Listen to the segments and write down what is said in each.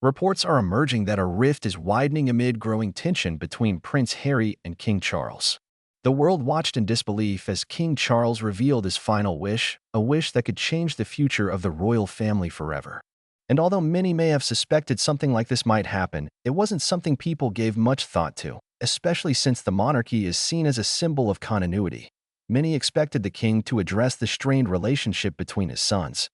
Reports are emerging that a rift is widening amid growing tension between Prince Harry and King Charles. The world watched in disbelief as King Charles revealed his final wish, a wish that could change the future of the royal family forever. And although many may have suspected something like this might happen, it wasn't something people gave much thought to, especially since the monarchy is seen as a symbol of continuity. Many expected the king to address the strained relationship between his sons.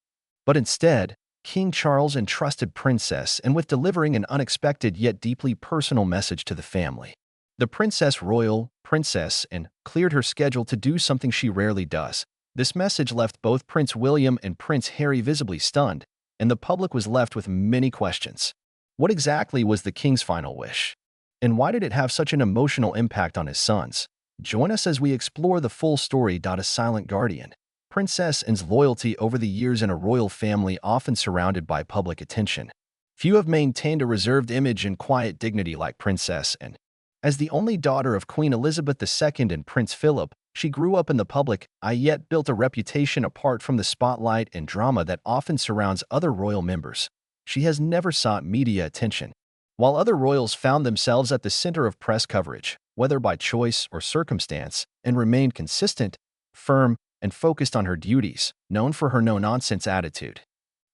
But instead, King Charles entrusted Princess and with delivering an unexpected yet deeply personal message to the family. The Princess Royal, Princess, and cleared her schedule to do something she rarely does. This message left both Prince William and Prince Harry visibly stunned, and the public was left with many questions. What exactly was the king's final wish? And why did it have such an emotional impact on his sons? Join us as we explore the full story. A silent guardian. Princess Anne's loyalty over the years in a royal family often surrounded by public attention. Few have maintained a reserved image and quiet dignity like Princess Anne. As the only daughter of Queen Elizabeth II and Prince Philip, she grew up in the public eye yet built a reputation apart from the spotlight and drama that often surrounds other royal members. She has never sought media attention. While other royals found themselves at the center of press coverage, whether by choice or circumstance, and remained consistent, firm, and focused on her duties, known for her no-nonsense attitude.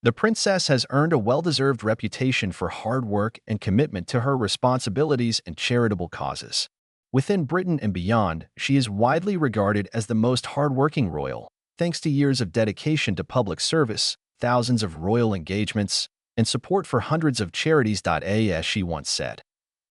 The princess has earned a well-deserved reputation for hard work and commitment to her responsibilities and charitable causes. Within Britain and beyond, she is widely regarded as the most hard-working royal, thanks to years of dedication to public service, thousands of royal engagements, and support for hundreds of charities. As she once said,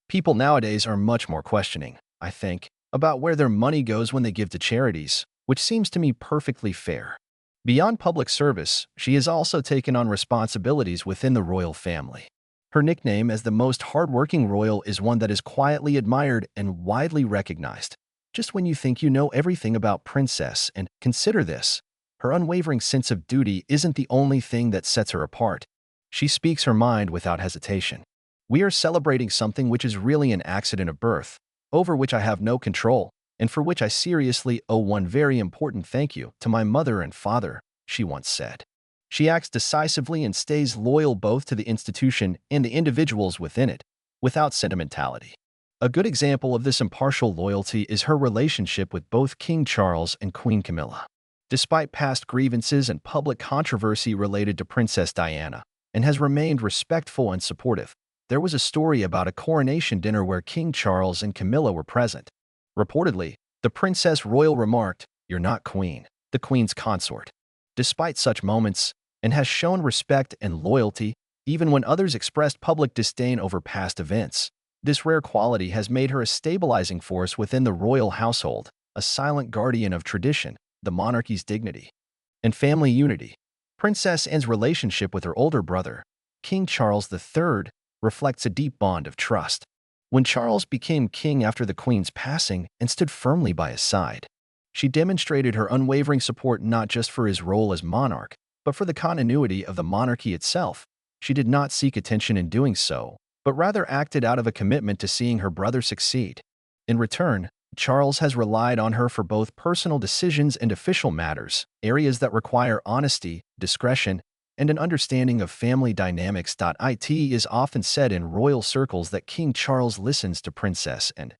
people nowadays are much more questioning, I think, about where their money goes when they give to charities, which seems to me perfectly fair. Beyond public service, she has also taken on responsibilities within the royal family. Her nickname as the most hardworking royal is one that is quietly admired and widely recognized. Just when you think you know everything about Princess Anne, consider this. Her unwavering sense of duty isn't the only thing that sets her apart. She speaks her mind without hesitation. We are celebrating something which is really an accident of birth, over which I have no control, and for which I seriously owe one very important thank you to my mother and father, she once said. She acts decisively and stays loyal both to the institution and the individuals within it, without sentimentality. A good example of this impartial loyalty is her relationship with both King Charles and Queen Camilla. Despite past grievances and public controversy related to Princess Diana, and has remained respectful and supportive, there was a story about a coronation dinner where King Charles and Camilla were present. Reportedly, the Princess Royal remarked, "You're not queen, the queen's consort." Despite such moments, and has shown respect and loyalty, even when others expressed public disdain over past events. This rare quality has made her a stabilizing force within the royal household, a silent guardian of tradition, the monarchy's dignity, and family unity. Princess Anne's relationship with her older brother, King Charles III, reflects a deep bond of trust. When Charles became king after the Queen's passing and stood firmly by his side, she demonstrated her unwavering support not just for his role as monarch, but for the continuity of the monarchy itself. She did not seek attention in doing so, but rather acted out of a commitment to seeing her brother succeed. In return, Charles has relied on her for both personal decisions and official matters, areas that require honesty, discretion, and an understanding of family dynamics. It is often said in royal circles that King Charles listens to Princess Anne,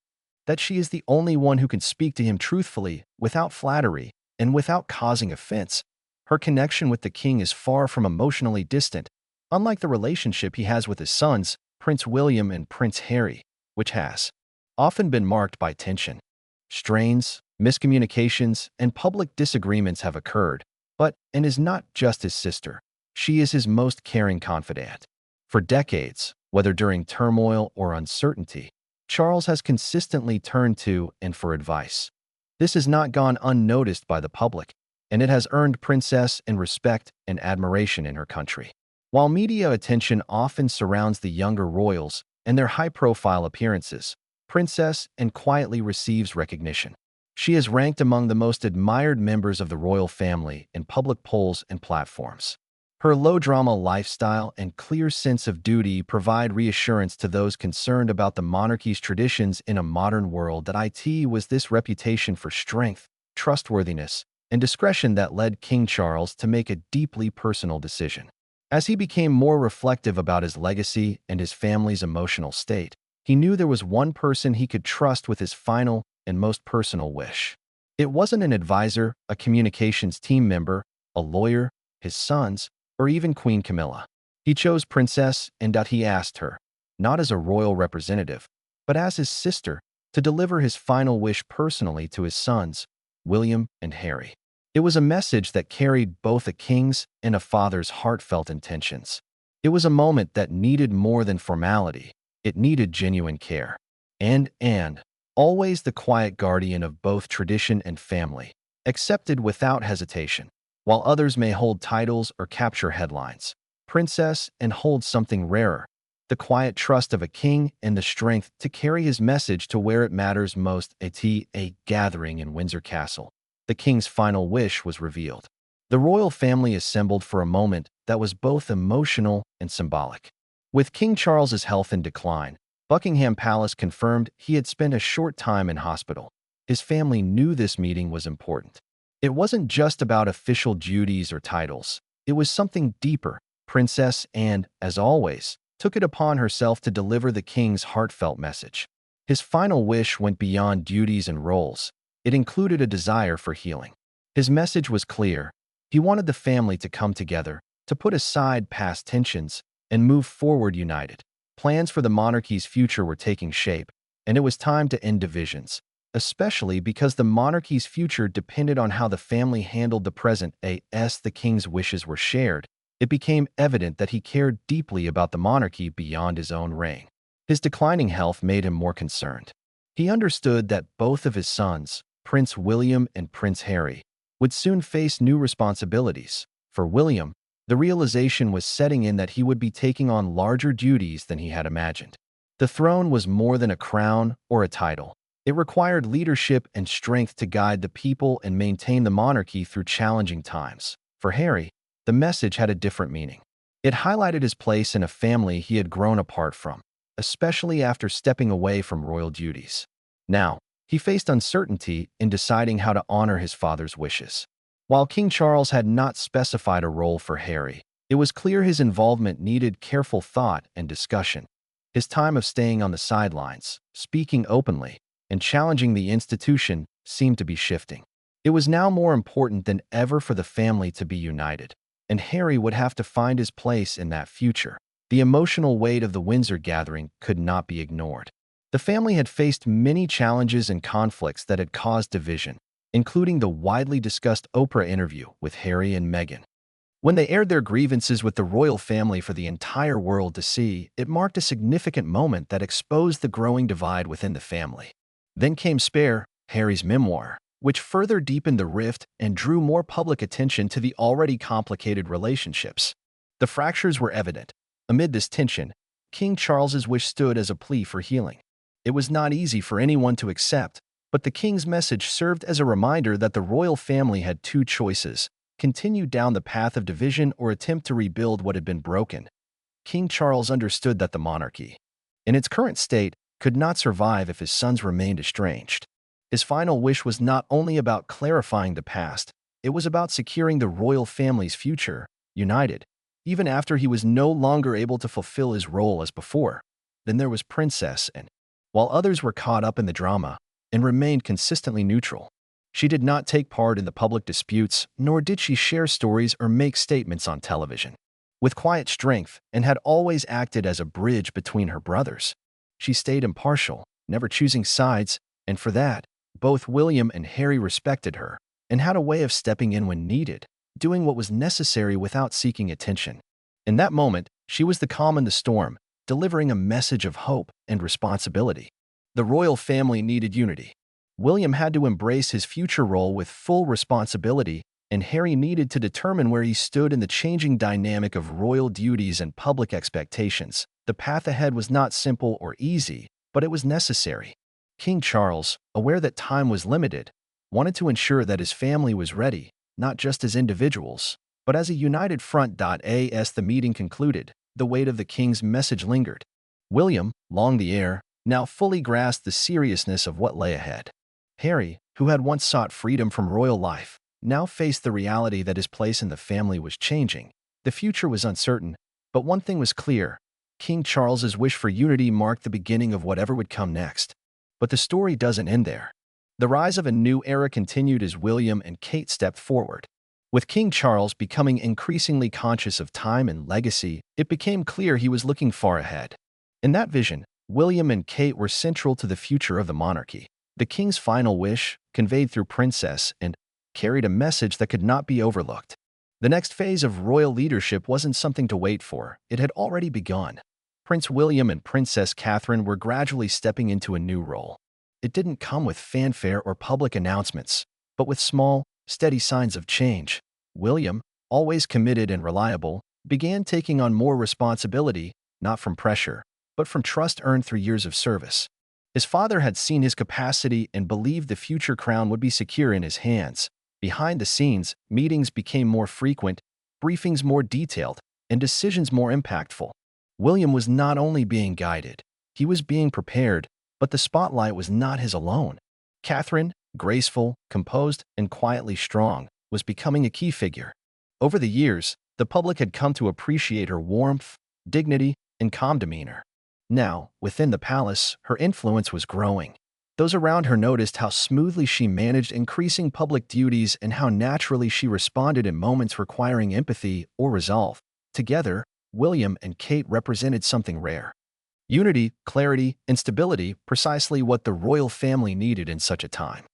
that she is the only one who can speak to him truthfully, without flattery, and without causing offense. Her connection with the king is far from emotionally distant, unlike the relationship he has with his sons, Prince William and Prince Harry, which has often been marked by tension. Strains, miscommunications, and public disagreements have occurred, but Anne is not just his sister. She is his most caring confidant. For decades, whether during turmoil or uncertainty, Charles has consistently turned to Anne for advice. This has not gone unnoticed by the public, and it has earned Princess Anne respect and admiration in her country. While media attention often surrounds the younger royals and their high-profile appearances, Princess Anne quietly receives recognition. She is ranked among the most admired members of the royal family in public polls and platforms. Her low-drama lifestyle and clear sense of duty provide reassurance to those concerned about the monarchy's traditions in a modern world. It was this reputation for strength, trustworthiness, and discretion that led King Charles to make a deeply personal decision. As he became more reflective about his legacy and his family's emotional state, he knew there was one person he could trust with his final and most personal wish. It wasn't an advisor, a communications team member, a lawyer, his sons, or even Queen Camilla. He chose Princess, and he asked her, not as a royal representative, but as his sister, to deliver his final wish personally to his sons, William and Harry. It was a message that carried both a king's and a father's heartfelt intentions. It was a moment that needed more than formality. It needed genuine care. And always the quiet guardian of both tradition and family, accepted without hesitation. While others may hold titles or capture headlines, Princess and hold something rarer, the quiet trust of a king and the strength to carry his message to where it matters most. At a gathering in Windsor Castle, the king's final wish was revealed. The royal family assembled for a moment that was both emotional and symbolic. With King Charles's health in decline, Buckingham Palace confirmed he had spent a short time in hospital. His family knew this meeting was important. It wasn't just about official duties or titles. It was something deeper. Princess Anne, as always, took it upon herself to deliver the king's heartfelt message. His final wish went beyond duties and roles. It included a desire for healing. His message was clear. He wanted the family to come together, to put aside past tensions, and move forward united. Plans for the monarchy's future were taking shape, and it was time to end divisions, especially because the monarchy's future depended on how the family handled the present. As the king's wishes were shared, it became evident that he cared deeply about the monarchy beyond his own reign. His declining health made him more concerned. He understood that both of his sons, Prince William and Prince Harry, would soon face new responsibilities. For William, the realization was setting in that he would be taking on larger duties than he had imagined. The throne was more than a crown or a title. It required leadership and strength to guide the people and maintain the monarchy through challenging times. For Harry, the message had a different meaning. It highlighted his place in a family he had grown apart from, especially after stepping away from royal duties. Now, he faced uncertainty in deciding how to honor his father's wishes. While King Charles had not specified a role for Harry, it was clear his involvement needed careful thought and discussion. His time of staying on the sidelines, speaking openly, and challenging the institution seemed to be shifting. It was now more important than ever for the family to be united, and Harry would have to find his place in that future. The emotional weight of the Windsor gathering could not be ignored. The family had faced many challenges and conflicts that had caused division, including the widely discussed Oprah interview with Harry and Meghan. When they aired their grievances with the royal family for the entire world to see, it marked a significant moment that exposed the growing divide within the family. Then came Spare, Harry's memoir, which further deepened the rift and drew more public attention to the already complicated relationships. The fractures were evident. Amid this tension, King Charles's wish stood as a plea for healing. It was not easy for anyone to accept, but the king's message served as a reminder that the royal family had two choices: continue down the path of division or attempt to rebuild what had been broken. King Charles understood that the monarchy, in its current state, could not survive if his sons remained estranged. His final wish was not only about clarifying the past, it was about securing the royal family's future, united, even after he was no longer able to fulfill his role as before. Then there was Princess Anne. While others were caught up in the drama and remained consistently neutral, she did not take part in the public disputes, nor did she share stories or make statements on television. With quiet strength, Anne had always acted as a bridge between her brothers. She stayed impartial, never choosing sides, and for that, both William and Harry respected her and had a way of stepping in when needed, doing what was necessary without seeking attention. In that moment, she was the calm in the storm, delivering a message of hope and responsibility. The royal family needed unity. William had to embrace his future role with full responsibility, and Harry needed to determine where he stood in the changing dynamic of royal duties and public expectations. The path ahead was not simple or easy, but it was necessary. King Charles, aware that time was limited, wanted to ensure that his family was ready, not just as individuals, but as a united front. As the meeting concluded, the weight of the king's message lingered. William, long the heir, now fully grasped the seriousness of what lay ahead. Harry, who had once sought freedom from royal life, now faced the reality that his place in the family was changing. The future was uncertain, but one thing was clear. King Charles's wish for unity marked the beginning of whatever would come next. But the story doesn't end there. The rise of a new era continued as William and Kate stepped forward. With King Charles becoming increasingly conscious of time and legacy, it became clear he was looking far ahead. In that vision, William and Kate were central to the future of the monarchy. The king's final wish, conveyed through Princess and carried a message that could not be overlooked. The next phase of royal leadership wasn't something to wait for, it had already begun. Prince William and Princess Catherine were gradually stepping into a new role. It didn't come with fanfare or public announcements, but with small, steady signs of change. William, always committed and reliable, began taking on more responsibility, not from pressure, but from trust earned through years of service. His father had seen his capacity and believed the future crown would be secure in his hands. Behind the scenes, meetings became more frequent, briefings more detailed, and decisions more impactful. William was not only being guided, he was being prepared, but the spotlight was not his alone. Catherine, graceful, composed, and quietly strong, was becoming a key figure. Over the years, the public had come to appreciate her warmth, dignity, and calm demeanor. Now, within the palace, her influence was growing. Those around her noticed how smoothly she managed increasing public duties and how naturally she responded in moments requiring empathy or resolve. Together, William and Kate represented something rare. Unity, clarity, and stability, precisely what the royal family needed in such a time.